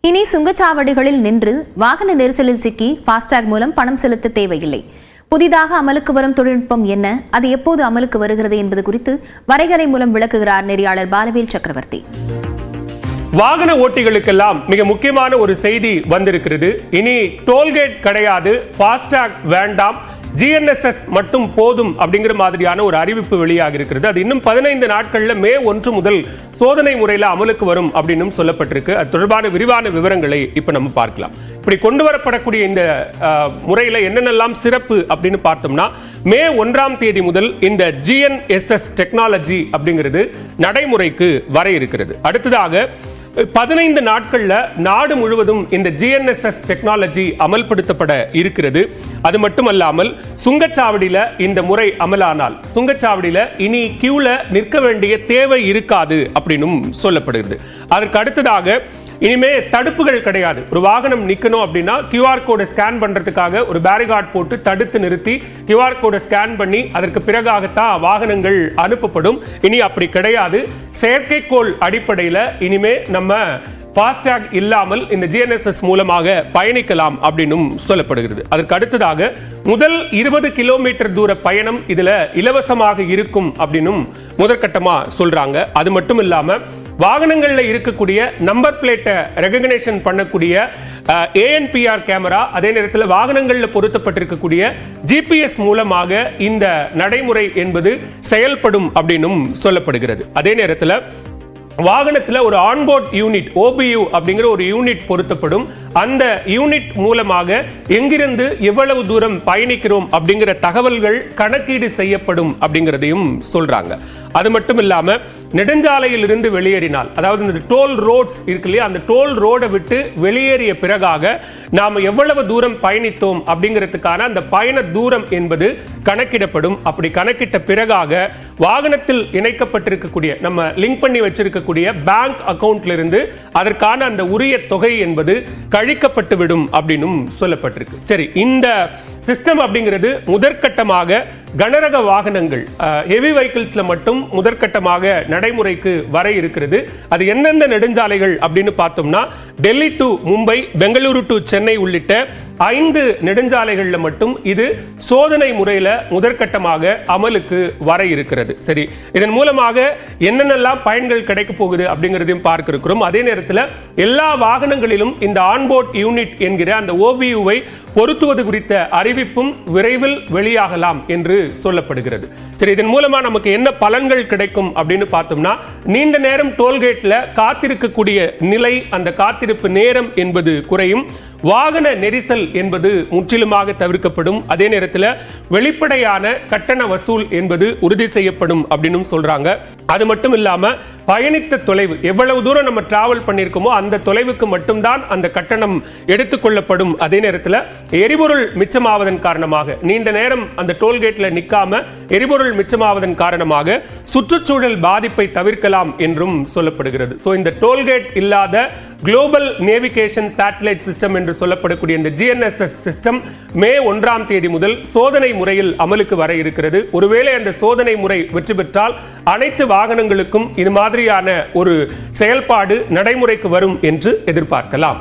இனி சுங்கச்சாவடிகளில் நின்று வாகன நெரிசலில் சிக்கி ஃபாஸ்டாக் மூலம் பணம் செலுத்த தேவையில்லை. புதிதாக அமலுக்கு வரும் தொழில்நுட்பம் என்ன, அது எப்போது அமலுக்கு வருகிறது என்பது குறித்து வரைகலை மூலம் விளக்குகிறார் நெறியாளர் பாலவேல் சக்கரவர்த்தி. வாகன ஓட்டிகளுக்கெல்லாம் மிக முக்கியமான ஒரு செய்தி வந்திருக்கிறது. இனி டோல்கேட் கிடையாது, ஃபாஸ்டாக் வேண்டாம், ஜிஎன்எஸ்எஸ் மட்டும் போதும் அப்படிங்கிற மாதிரியான ஒரு அறிவிப்பு வெளியாக இருக்கிறது. அது இன்னும் 15 நாட்கள்ல மே 1 முதல் சோதனை முறையில் அமலுக்கு வரும் அப்படின்னு சொல்லப்பட்டிருக்கு. அது தொடர்பான விரிவான விவரங்களை இப்ப நம்ம பார்க்கலாம். இப்படி கொண்டு வரப்படக்கூடிய இந்த முறையில என்னென்னலாம் சிறப்பு அப்படின்னு பார்த்தோம்னா, மே 1ஆம் தேதி முதல் இந்த ஜிஎன்எஸ்எஸ் டெக்னாலஜி அப்படிங்கிறது நடைமுறைக்கு வர இருக்கிறது. அடுத்ததாக 15 நாட்கள்ல நாடு முழுவதும் இந்த ஜிஎன்எஸ்எஸ் டெக்னாலஜி அமல்படுத்தப்பட இருக்கிறது. அது மட்டுமல்லாமல் சுங்கச்சாவடியில இந்த முறை அமலானால் சுங்கச்சாவடியில இனி கியூல நிற்க வேண்டிய தேவை இருக்காது அப்படின்னும் சொல்லப்படுகிறது. அதற்கு அடுத்ததாக இனிமே தடுப்புகள் கிடையாது. ஒரு வாகனம் நிக்கணும் அப்படின்னா கியூஆர் கோடை ஸ்கேன் பண்றதுக்காக ஒரு பேரிகார்ட் போட்டு தடுத்து நிறுத்தி கியூஆர் கோடை ஸ்கேன் பண்ணி அதற்கு பிறகாகத்தான் வாகனங்கள் அனுப்பப்படும். இனி அப்படி கிடையாது. செயற்கைக்கோள் அடிப்படையில் இனிமே நம்ம ஃபாஸ்டாக் இல்லாமல் இந்த ஜிஎன்எஸ்எஸ் மூலமாக பயணிக்கலாம் அப்படின்னும் சொல்லப்படுகிறது. அதற்கு அடுத்ததாக முதல் 20 கிலோமீட்டர் தூர பயணம் இதுல இலவசமாக இருக்கும் அப்படின்னும் முதற்கட்டமா சொல்றாங்க. அது மட்டும் இல்லாம வாகனங்கள்ல இருக்கக்கூடிய நம்பர் பிளேட்டை ரெகக்னிஷன் பண்ணக்கூடிய ஏஎன்பிஆர் கேமரா, அதே நேரத்தில் வாகனங்கள்ல பொருத்தப்பட்டிருக்கக்கூடிய ஜிபிஎஸ் மூலமாக இந்த நடைமுறை என்பது செயல்படும் அப்படின்னும் சொல்லப்படுகிறது. அதே நேரத்தில் வாகனத்தில் ஒரு ஆன்போர்ட் யூனிட் OBU அப்படிங்கிற ஒரு யூனிட் பொருத்தப்படும். அந்த யூனிட் மூலமாக எங்கிருந்து எவ்வளவு தூரம் பயணிக்கிறோம் அப்படிங்கிற தகவல்கள் கணக்கீடு செய்யப்படும் அப்படிங்கிறதையும் சொல்றாங்க. அது மட்டும் இல்லாம நெடுஞ்சாலையில் இருந்து வெளியேறினால், அதாவது இந்த டோல் ரோட்ஸ் இருக்கு இல்லையா, அந்த டோல் ரோடை விட்டு வெளியேறிய பிறகாக நாம எவ்வளவு தூரம் பயணித்தோம் அப்படிங்கிறதுக்கான அந்த பயண தூரம் என்பது கணக்கிடப்படும். அப்படி கணக்கிட்ட பிறகாக வாகனத்தில் இணைக்கப்பட்டிருக்கக்கூடிய நம்ம லிங்க் பண்ணி வச்சிருக்கக்கூடிய பேங்க் அக்கவுண்ட்ல இருந்து அதற்கான அந்த உரிய தொகை என்பது கழிக்கப்பட்டு விடும் அப்படின்னு சொல்லப்பட்டிருக்கு. சரி, இந்த சிஸ்டம் அப்படிங்கிறது முதற்கட்டமாக கனரக வாகனங்கள் ஹெவி வெஹிக்கிள்ஸ்ல மட்டும் முதற்கட்டமாக நடைமுறைக்கு வர இருக்கிறது. அது எந்தெந்த நெடுஞ்சாலைகள் அப்படின்னு பார்த்தோம்னா, டெல்லி டு மும்பை, பெங்களூரு டு சென்னை உள்ளிட்ட 5 நெடுஞ்சாலைகள்ல மட்டும் இது சோதனை முறையில முதற்கட்டமாக அமலுக்கு வர இருக்கிறது. சரி, இதன் மூலமாக என்னென்னலாம் பயன்கள் கிடைக்க போகுது அப்படிங்கிறதையும் பார்க்க இருக்கிறோம். அதே நேரத்தில் எல்லா வாகனங்களிலும் இந்த ஆன்போர்ட் யூனிட் என்கிற அந்த OBU-வை பொருத்துவது குறித்த அறிவிப்பும் விரைவில் வெளியாகலாம் என்று சொல்லப்படுகிறது. சரி, இதன் மூலமா நமக்கு என்ன பலன்கள் கிடைக்கும் அப்படின்னு பார்த்தோம்னா, நீண்ட நேரம் டோல்கேட்ல காத்திருக்கக்கூடிய நிலை, அந்த காத்திருப்பு நேரம் என்பது குறையும். வாகன நெரிசல் என்பது முற்றிலுமாக தவிர்க்கப்படும். அதே நேரத்தில் வெளிப்படையான கட்டண வசூல் என்பது உறுதி செய்யப்படும் அப்படின்னு சொல்றாங்க. அது மட்டும் இல்லாம பயணித்த தொலைவு, எவ்வளவு தூரம் நம்ம டிராவல் பண்ணிருக்கோமோ அந்த தொலைவுக்கு மட்டும்தான் அந்த கட்டணம் எடுத்துக்கொள்ளப்படும். அதே நேரத்தில் எரிபொருள் மிச்சமாவதன் காரணமாக, நீண்ட நேரம் அந்த டோல்கேட்ல நிக்காம எரிபொருள் மிச்சமாவதன் காரணமாக சுற்றுச்சூழல் பாதிப்பை தவிர்க்கலாம் என்றும் சொல்லப்படுகிறது. சோ இந்த டோல்கேட் இல்லாத குளோபல் நேவிகேஷன் சேட்டலைட் சிஸ்டம் என்று சொல்லப்படக்கூடிய இந்த ஜிஎன்எஸ்எஸ் சிஸ்டம் மே 1ஆம் தேதி முதல் சோதனை முறையில் அமலுக்கு வர இருக்கிறது. ஒருவேளை அந்த சோதனை முறை வெற்றி பெற்றால் அனைத்து வாகனங்களுக்கும் இது மாதிரியான ஒரு செயல்பாடு நடைமுறைக்கு வரும் என்று எதிர்பார்க்கலாம்.